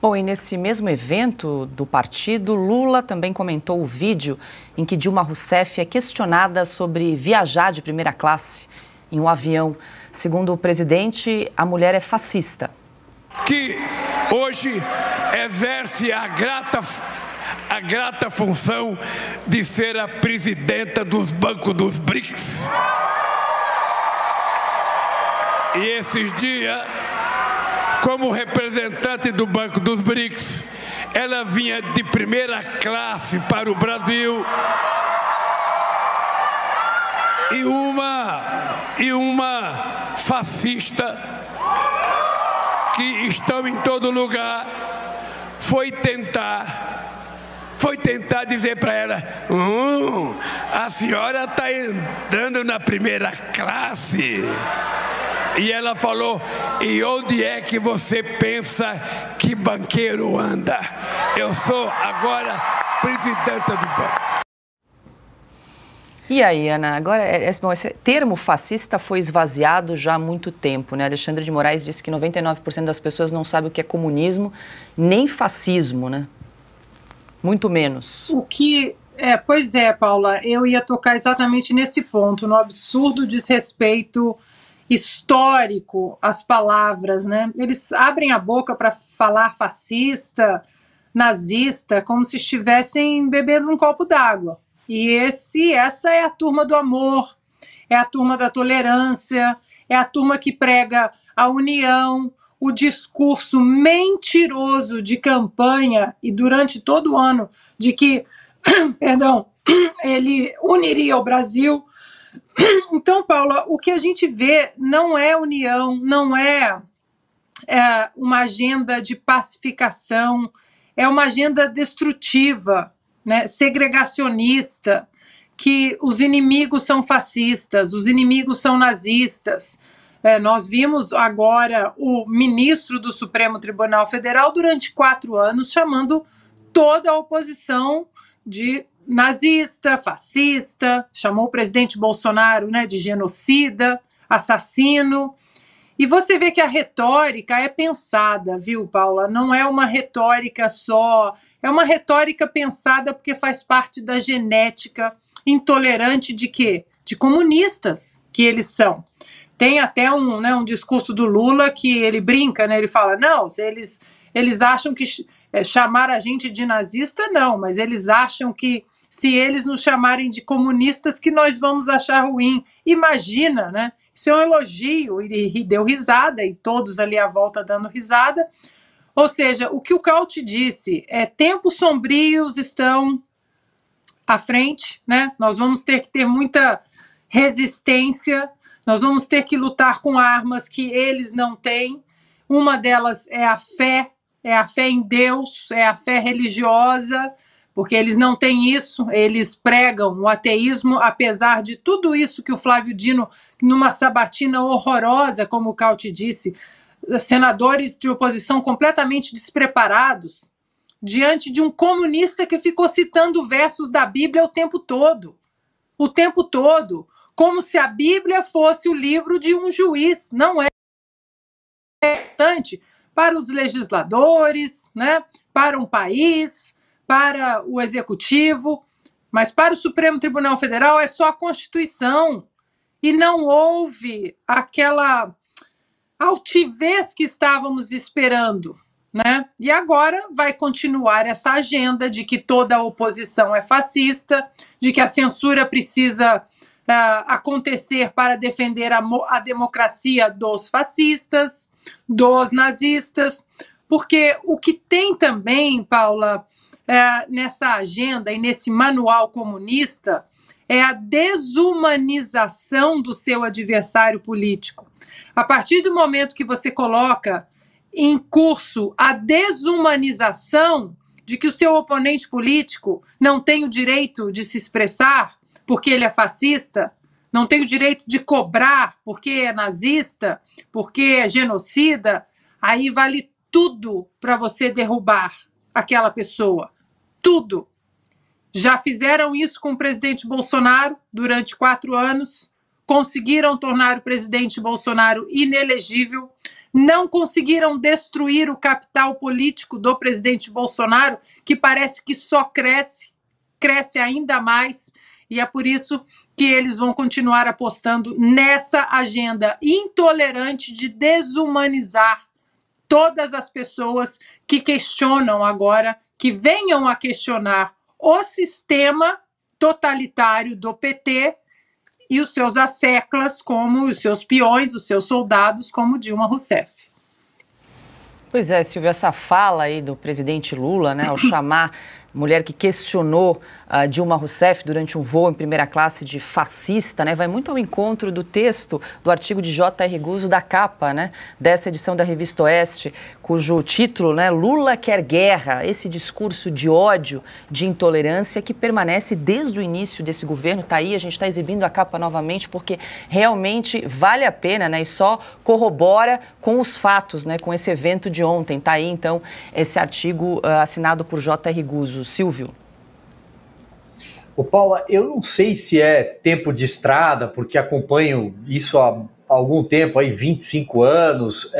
Bom, e nesse mesmo evento do partido, Lula também comentou o vídeo em que Dilma Rousseff é questionada sobre viajar de primeira classe em um avião. Segundo o presidente, a mulher é fascista. Que hoje exerce a grata função de ser a presidenta dos bancos dos BRICS. E esses dias, como representante do Banco dos BRICS, ela vinha de primeira classe para o Brasil e uma fascista que estão em todo lugar foi tentar dizer para ela: a senhora está andando na primeira classe. E ela falou: e onde é que você pensa que banqueiro anda? Eu sou agora presidenta do banco. E aí, Ana, agora, esse termo fascista foi esvaziado já há muito tempo, né? Alexandre de Moraes disse que 99% das pessoas não sabem o que é comunismo, nem fascismo, né? Muito menos. Pois é, Paula, eu ia tocar exatamente nesse ponto, no absurdo desrespeito histórico às palavras, né? Eles abrem a boca para falar fascista, nazista, como se estivessem bebendo um copo d'água. E essa é a turma do amor, é a turma da tolerância, é a turma que prega a união, o discurso mentiroso de campanha e durante todo o ano de que, ele uniria o Brasil. Então, Paula, o que a gente vê não é união, não é uma agenda de pacificação, é uma agenda destrutiva, né, segregacionista, que os inimigos são fascistas, os inimigos são nazistas. Nós vimos agora o ministro do Supremo Tribunal Federal durante 4 anos chamando toda a oposição de nazista, fascista, chamou o presidente Bolsonaro, né, de genocida, assassino. E você vê que a retórica é pensada, viu, Paula? Não é uma retórica só, é uma retórica pensada porque faz parte da genética intolerante de quê? De comunistas que eles são. Tem até um discurso do Lula que ele brinca, né? Ele fala, não, eles acham que chamar a gente de nazista, não, mas eles acham que se eles nos chamarem de comunistas que nós vamos achar ruim. Imagina, né? Isso é um elogio, e deu risada, e todos ali à volta dando risada. Ou seja, o que o Caute disse é: tempos sombrios estão à frente, né? Nós vamos ter que ter muita resistência, nós vamos ter que lutar com armas que eles não têm. Uma delas é a fé em Deus, é a fé religiosa, porque eles não têm isso, eles pregam o ateísmo, apesar de tudo isso que o Flávio Dino, numa sabatina horrorosa, como o Caute disse, senadores de oposição completamente despreparados, diante de um comunista que ficou citando versos da Bíblia o tempo todo, como se a Bíblia fosse o livro de um juiz. Não é importante para os legisladores, né, para um país, para o executivo, mas para o Supremo Tribunal Federal é só a Constituição. E não houve aquela altivez que estávamos esperando, né? E agora vai continuar essa agenda de que toda a oposição é fascista, de que a censura precisa acontecer para defender a democracia dos fascistas, dos nazistas, porque o que tem também, Paula, nessa agenda e nesse manual comunista é a desumanização do seu adversário político. A partir do momento que você coloca em curso a desumanização de que o seu oponente político não tem o direito de se expressar porque ele é fascista, não tem o direito de cobrar porque é nazista, porque é genocida, aí vale tudo para você derrubar aquela pessoa. Tudo. Já fizeram isso com o presidente Bolsonaro durante 4 anos, conseguiram tornar o presidente Bolsonaro inelegível, não conseguiram destruir o capital político do presidente Bolsonaro, que parece que só cresce ainda mais, e é por isso que eles vão continuar apostando nessa agenda intolerante de desumanizar todas as pessoas que questionam agora, que venham a questionar o sistema totalitário do PT e os seus asseclas, como os seus peões, os seus soldados, como Dilma Rousseff. Pois é, Silvia, essa fala aí do presidente Lula, né, ao chamar mulher que questionou Dilma Rousseff durante um voo em primeira classe de fascista, né, vai muito ao encontro do texto do artigo de J.R. Guzzo da capa, né, dessa edição da Revista Oeste, cujo título, né, Lula quer guerra, esse discurso de ódio, de intolerância que permanece desde o início desse governo. Está aí, a gente está exibindo a capa novamente porque realmente vale a pena, né, e só corrobora com os fatos, né, com esse evento de ontem. Está aí, então, esse artigo assinado por J.R. Guzzo. Silvio. Ô, Paula, eu não sei se é tempo de estrada, porque acompanho isso há algum tempo, aí 25 anos.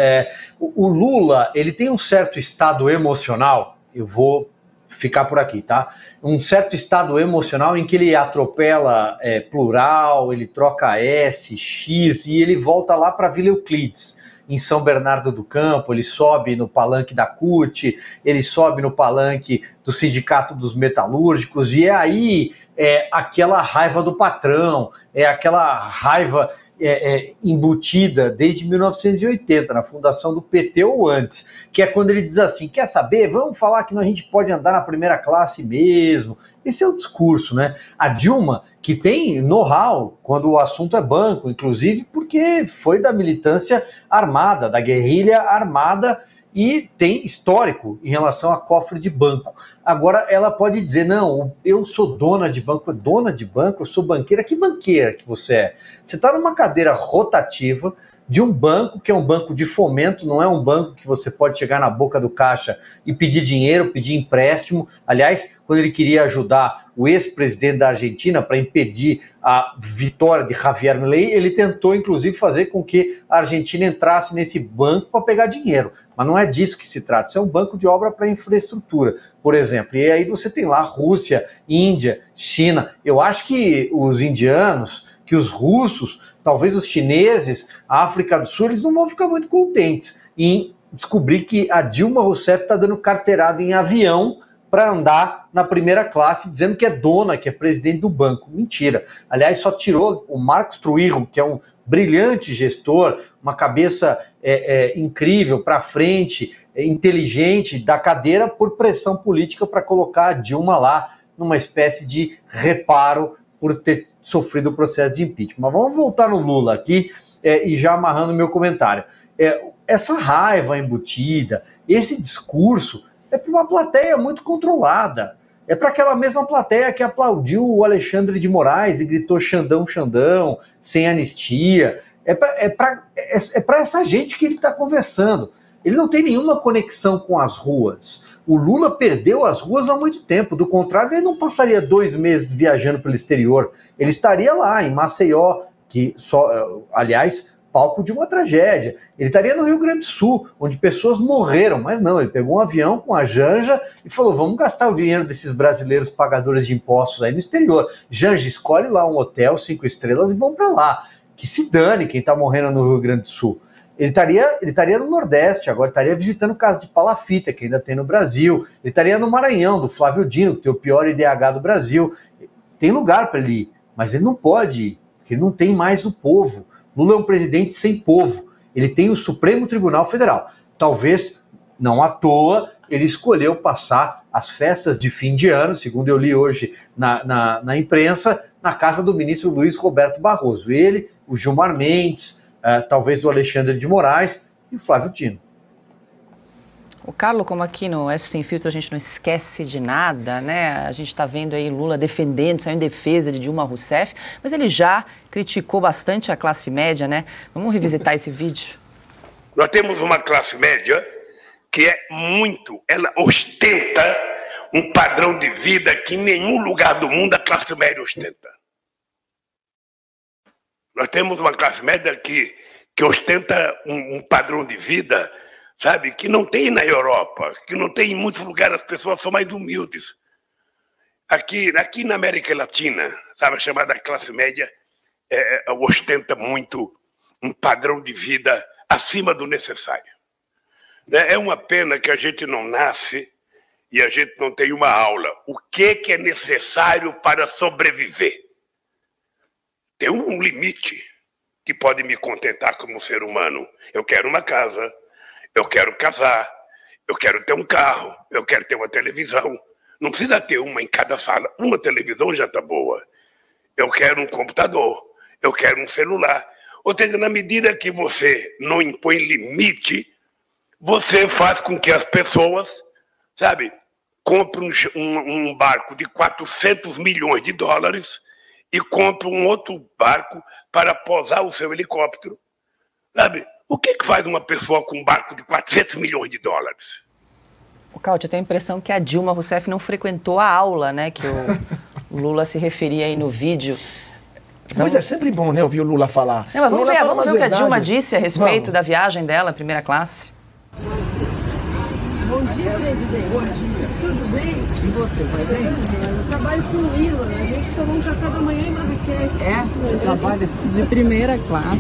O Lula, ele tem um certo estado emocional, eu vou ficar por aqui, tá? Um certo estado emocional em que ele atropela plural, ele troca S, X e ele volta lá para Vila Euclides, em São Bernardo do Campo. Ele sobe no palanque da CUT, ele sobe no palanque do Sindicato dos Metalúrgicos, e é aí aquela raiva do patrão, é aquela raiva embutida desde 1980, na fundação do PT ou antes, que é quando ele diz assim, quer saber, vamos falar que a gente pode andar na primeira classe mesmo. Esse é o discurso, né? A Dilma, que tem know-how quando o assunto é banco, inclusive porque foi da militância armada, da guerrilha armada, e tem histórico em relação a cofre de banco. Agora ela pode dizer, não, eu sou dona de banco, eu sou banqueira. Que banqueira que você é? Você está numa cadeira rotativa de um banco que é um banco de fomento, não é um banco que você pode chegar na boca do caixa e pedir dinheiro, pedir empréstimo. Aliás, quando ele queria ajudar o ex-presidente da Argentina para impedir a vitória de Javier Milei, ele tentou, inclusive, fazer com que a Argentina entrasse nesse banco para pegar dinheiro. Mas não é disso que se trata, isso é um banco de obra para infraestrutura, por exemplo. E aí você tem lá Rússia, Índia, China. Eu acho que os indianos, que os russos, talvez os chineses, a África do Sul, eles não vão ficar muito contentes em descobrir que a Dilma Rousseff está dando carteirada em avião para andar na primeira classe, dizendo que é dona, que é presidente do banco. Mentira. Aliás, só tirou o Marcos Trujillo, que é um brilhante gestor, uma cabeça incrível, para frente, inteligente, da cadeira por pressão política para colocar a Dilma lá numa espécie de reparo por ter sofrido o processo de impeachment. Mas vamos voltar no Lula aqui e já amarrando o meu comentário. Essa raiva embutida, esse discurso é para uma plateia muito controlada. É para aquela mesma plateia que aplaudiu o Alexandre de Moraes e gritou Xandão, Xandão, sem anistia. É para essa gente que ele está conversando. Ele não tem nenhuma conexão com as ruas. O Lula perdeu as ruas há muito tempo. Do contrário, ele não passaria 2 meses viajando pelo exterior. Ele estaria lá, em Maceió, que aliás, palco de uma tragédia. Ele estaria no Rio Grande do Sul, onde pessoas morreram, mas não, ele pegou um avião com a Janja e falou, vamos gastar o dinheiro desses brasileiros pagadores de impostos aí no exterior. Janja, escolhe lá um hotel 5 estrelas e vão para lá. Que se dane quem está morrendo no Rio Grande do Sul. Ele estaria no Nordeste, agora estaria visitando o caso de Palafita, que ainda tem no Brasil. Ele estaria no Maranhão, do Flávio Dino, que tem o pior IDH do Brasil. Tem lugar para ele ir, mas ele não pode ir, porque ele não tem mais o povo. Lula é um presidente sem povo. Ele tem o Supremo Tribunal Federal. Talvez, não à toa, ele escolheu passar as festas de fim de ano, segundo eu li hoje na imprensa, na casa do ministro Luiz Roberto Barroso. Ele, o Gilmar Mendes, talvez o Alexandre de Moraes e o Flávio Dino. O Carlos, como aqui no S Sem Filtro a gente não esquece de nada, né? A gente está vendo aí Lula saindo em defesa de Dilma Rousseff, mas ele já criticou bastante a classe média, né? Vamos revisitar esse vídeo. Nós temos uma classe média que ela ostenta um padrão de vida que em nenhum lugar do mundo a classe média ostenta. Nós temos uma classe média que que ostenta um padrão de vida, sabe, que não tem na Europa, que não tem em muitos lugares, as pessoas são mais humildes. Aqui na América Latina, sabe, a chamada classe média ostenta muito um padrão de vida acima do necessário. É uma pena que a gente não nasce e a gente não tem uma aula. O que é necessário para sobreviver? Tem um limite que pode me contentar como ser humano. Eu quero uma casa, eu quero casar, eu quero ter um carro, eu quero ter uma televisão. Não precisa ter uma em cada sala. Uma televisão já está boa. Eu quero um computador, eu quero um celular. Ou seja, na medida que você não impõe limite, você faz com que as pessoas, sabe, comprem um barco de 400 milhões de dólares e comprem um outro barco para pousar o seu helicóptero. Sabe? O que faz uma pessoa com um barco de 400 milhões de dólares? O Cauty, eu tenho a impressão que a Dilma Rousseff não frequentou a aula, né, que o Lula se referia aí no vídeo. Mas é sempre bom, né, ouvir o Lula falar. Não, mas vamos ver o que a Dilma disse a respeito da viagem dela, primeira classe. Bom dia, presidente. Bom dia. Tudo bem? E você, vai bem? Eu trabalho com o Lula, né? A gente tomou um café da manhã em Marrakech. É? Você trabalha de primeira classe?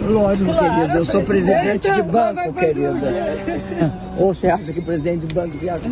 Lógico, claro, querida. Eu sou presidente de banco, querida. Ou você acha que o presidente de banco viaja?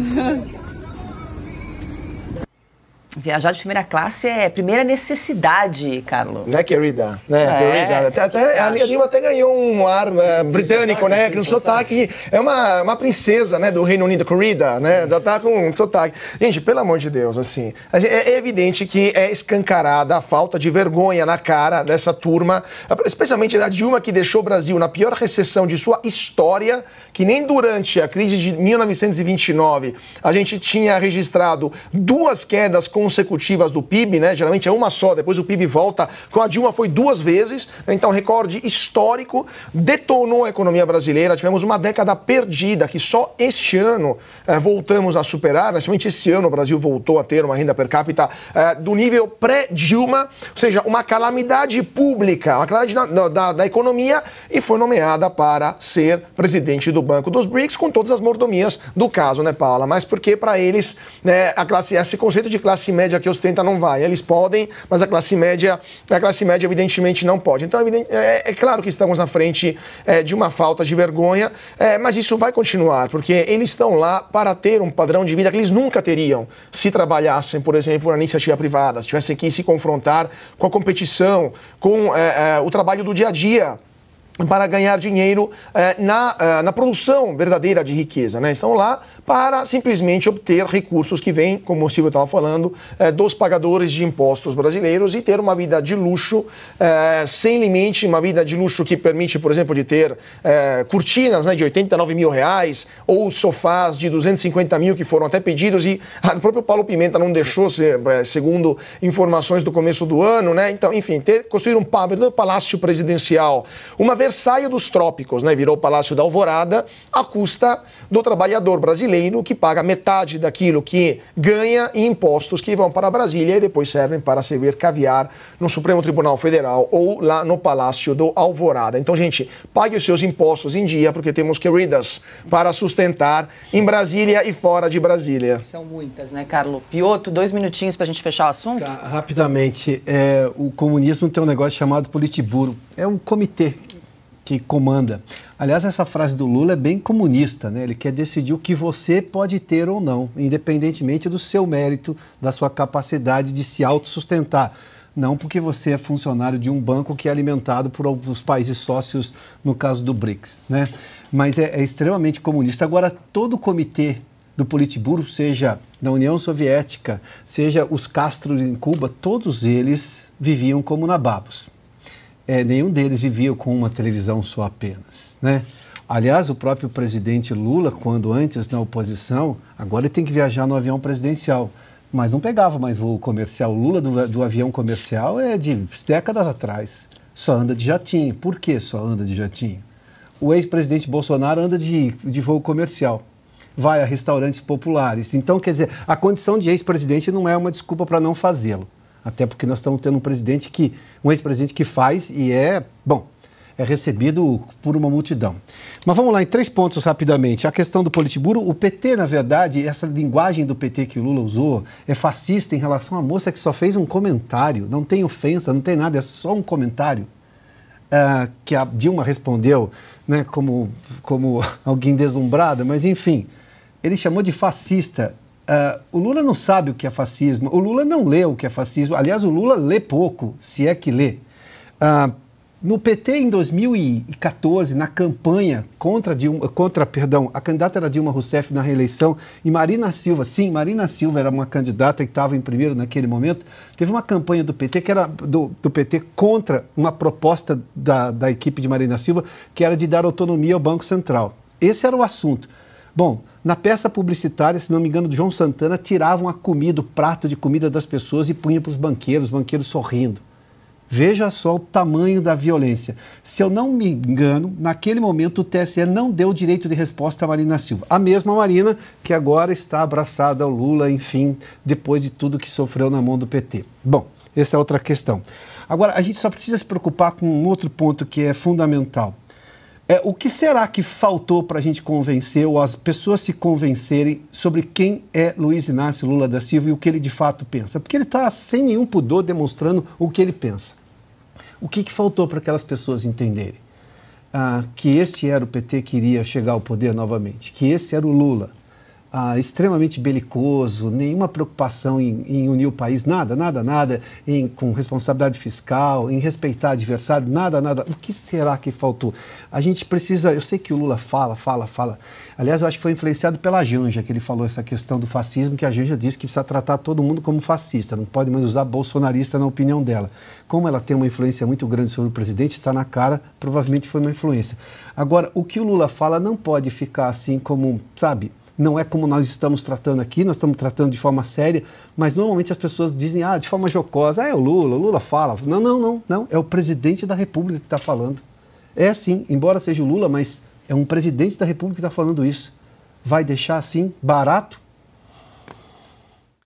Viajar de primeira classe é primeira necessidade, Carlos. Né, querida? Né, querida? Até, a Dilma até ganhou um ar britânico, né? Que o sotaque é uma princesa, né, do Reino Unido, querida, né? Já tá com um sotaque. Gente, pelo amor de Deus, assim, é evidente que é escancarada a falta de vergonha na cara dessa turma, especialmente da Dilma, que deixou o Brasil na pior recessão de sua história, que nem durante a crise de 1929 a gente tinha registrado 2 quedas consecutivas do PIB, né? Geralmente é uma só, depois o PIB volta. Com a Dilma foi 2 vezes, então recorde histórico, detonou a economia brasileira, tivemos uma década perdida que só este ano voltamos a superar, somente esse ano o Brasil voltou a ter uma renda per capita do nível pré-Dilma, ou seja, uma calamidade pública, uma calamidade da economia, e foi nomeada para ser presidente do Banco dos BRICS, com todas as mordomias do caso, né, Paula? Mas porque para eles, né, esse conceito de classe média que ostenta não vai. Eles podem, mas a classe média evidentemente não pode. Então é claro que estamos na frente de uma falta de vergonha, mas isso vai continuar, porque eles estão lá para ter um padrão de vida que eles nunca teriam se trabalhassem, por exemplo, na iniciativa privada, se tivessem que se confrontar com a competição, com o trabalho do dia a dia, para ganhar dinheiro na produção verdadeira de riqueza, né? Estão lá para simplesmente obter recursos que vêm, como o Silvio estava falando, dos pagadores de impostos brasileiros, e ter uma vida de luxo sem limite, uma vida de luxo que permite, por exemplo, de ter cortinas, né, de 89 mil reais, ou sofás de 250 mil que foram até pedidos, e o próprio Paulo Pimenta não deixou, segundo informações do começo do ano, né? Então, enfim, construir um verdadeiro palácio presidencial, uma Versailles dos trópicos, né? Virou o Palácio da Alvorada, à custa do trabalhador brasileiro, que paga metade daquilo que ganha em impostos que vão para Brasília e depois servem para servir caviar no Supremo Tribunal Federal ou lá no Palácio do Alvorada. Então, gente, pague os seus impostos em dia, porque temos queridas para sustentar em Brasília e fora de Brasília. São muitas, né, Carlos? Piotto, 2 minutinhos para a gente fechar o assunto? Rapidamente, o comunismo tem um negócio chamado Politburo. É um comitê que comanda. Aliás, essa frase do Lula é bem comunista, né? Ele quer decidir o que você pode ter ou não, independentemente do seu mérito, da sua capacidade de se autossustentar. Não porque você é funcionário de um banco que é alimentado por os países sócios, no caso do BRICS, né? Mas é extremamente comunista. Agora, todo o comitê do Politburo, seja da União Soviética, seja os Castro em Cuba, todos eles viviam como nababos. Nenhum deles vivia com uma televisão só apenas, né? Aliás, o próprio presidente Lula, quando antes na oposição, agora ele tem que viajar no avião presidencial, mas não pegava mais voo comercial. O Lula do avião comercial é de décadas atrás, só anda de jatinho. Por que só anda de jatinho? O ex-presidente Bolsonaro anda de voo comercial, vai a restaurantes populares. Então, quer dizer, a condição de ex-presidente não é uma desculpa para não fazê-lo. Até porque nós estamos tendo um ex-presidente que faz e bom. é recebido por uma multidão. Mas vamos lá, em 3 pontos rapidamente. A questão do Politburo, o PT, na verdade, essa linguagem do PT que o Lula usou é fascista em relação à moça que só fez um comentário, não tem ofensa, não tem nada, é só um comentário. Que a Dilma respondeu, né, como alguém deslumbrado, mas enfim, ele chamou de fascista. O Lula não sabe o que é fascismo, o Lula não lê o que é fascismo, aliás, o Lula lê pouco, se é que lê. No PT, em 2014, na campanha contra a candidata era Dilma Rousseff na reeleição, e Marina Silva, sim, Marina Silva era uma candidata que estava em primeiro naquele momento, teve uma campanha do PT, que era do PT contra uma proposta da equipe de Marina Silva, que era de dar autonomia ao Banco Central. Esse era o assunto. Bom, na peça publicitária, se não me engano, do João Santana, tiravam a comida, o prato de comida das pessoas e punham para os banqueiros sorrindo. Veja só o tamanho da violência. Se eu não me engano, naquele momento o TSE não deu direito de resposta a Marina Silva. A mesma Marina que agora está abraçada ao Lula, enfim, depois de tudo que sofreu na mão do PT. Bom, essa é outra questão. Agora, a gente só precisa se preocupar com um outro ponto que é fundamental. O que será que faltou para a gente convencer, ou as pessoas se convencerem sobre quem é Luiz Inácio Lula da Silva e o que ele de fato pensa? Porque ele está sem nenhum pudor demonstrando o que ele pensa. O que faltou para aquelas pessoas entenderem? Que este era o PT que iria chegar ao poder novamente, que esse era o Lula, extremamente belicoso, nenhuma preocupação em unir o país, nada, com responsabilidade fiscal, em respeitar adversário, nada. O que será que faltou? A gente precisa, eu sei que o Lula fala. Aliás, eu acho que foi influenciado pela Janja, que ele falou essa questão do fascismo, que a Janja disse que precisa tratar todo mundo como fascista, não pode mais usar bolsonarista na opinião dela. Como ela tem uma influência muito grande sobre o presidente, está na cara, provavelmente foi uma influência. Agora, o que o Lula fala não pode ficar assim como, sabe, não é como nós estamos tratando aqui, nós estamos tratando de forma séria, mas normalmente as pessoas dizem, de forma jocosa, é o Lula fala. Não, é o presidente da República que está falando. É sim, embora seja o Lula, mas é um presidente da República que está falando isso. Vai deixar assim, barato?